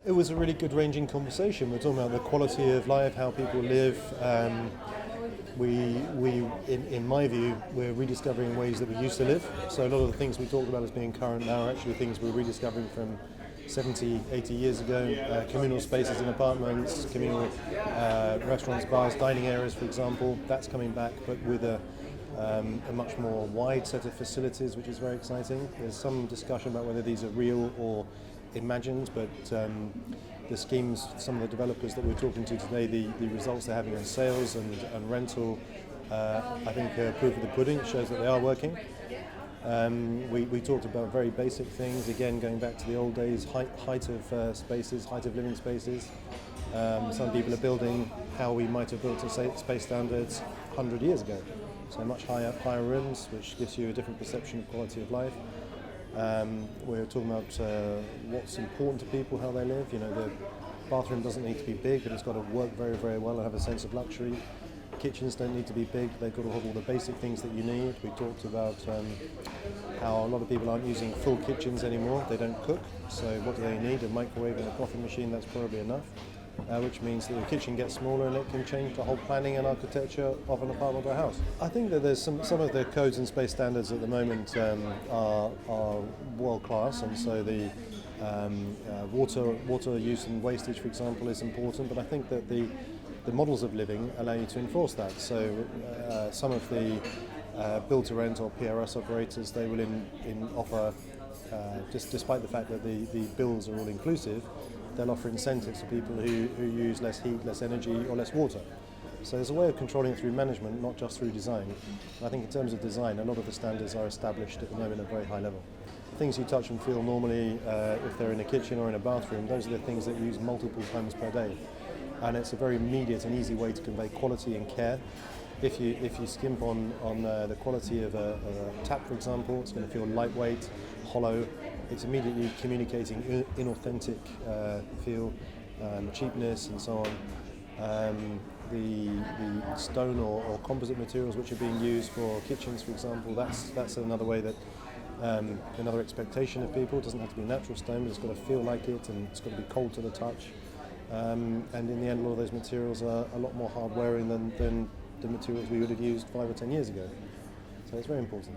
It was a really good ranging conversation. We're talking about the quality of life, how people live. In my view, we're rediscovering ways that we used to live. So a lot of the things we talked about as being current now are actually things we're rediscovering from 70, 80 years ago. Communal spaces in apartments, communal restaurants, bars, dining areas, for example. That's coming back, but with a much more wide set of facilities, which is very exciting. There's some discussion about whether these are real or imagined, but the schemes, some of the developers that we're talking to today, the results they're having on sales and rental, I think are proof of the pudding. It shows that they are working. We talked about very basic things, again going back to the old days, height of spaces, height of living spaces. Some people are building how we might have built to space standards 100 years ago. So much higher rooms, which gives you a different perception of quality of life. We're talking about what's important to people, how they live. You know, the bathroom doesn't need to be big, but it's got to work very, very well and have a sense of luxury. Kitchens don't need to be big, they've got to have all the basic things that you need. We talked about how a lot of people aren't using full kitchens anymore, they don't cook, so what do they need? A microwave and a coffee machine, that's probably enough. Which means that the kitchen gets smaller and it can change the whole planning and architecture of an apartment or a house. I think that there's some of the codes and space standards at the moment are world class, and so the water use and wastage, for example, is important, but I think that the models of living allow you to enforce that. So some of the build-to-rent or PRS operators, they will offer, just despite the fact that the bills are all inclusive, they'll offer incentives to people who use less heat, less energy, or less water. So there's a way of controlling it through management, not just through design. And I think in terms of design, a lot of the standards are established at the moment at a very high level. Things you touch and feel normally, if they're in a kitchen or in a bathroom, those are the things that you use multiple times per day. And it's a very immediate and easy way to convey quality and care. If you skimp on the quality of a tap, for example, it's going to feel lightweight, hollow. It's immediately communicating inauthentic feel, cheapness, and so on. The stone or composite materials which are being used for kitchens, for example, that's another way that another expectation of people. It doesn't have to be natural stone, but it's got to feel like it, and it's got to be cold to the touch. And in the end, a lot of those materials are a lot more hard wearing than the materials we would have used 5 or 10 years ago. So it's very important.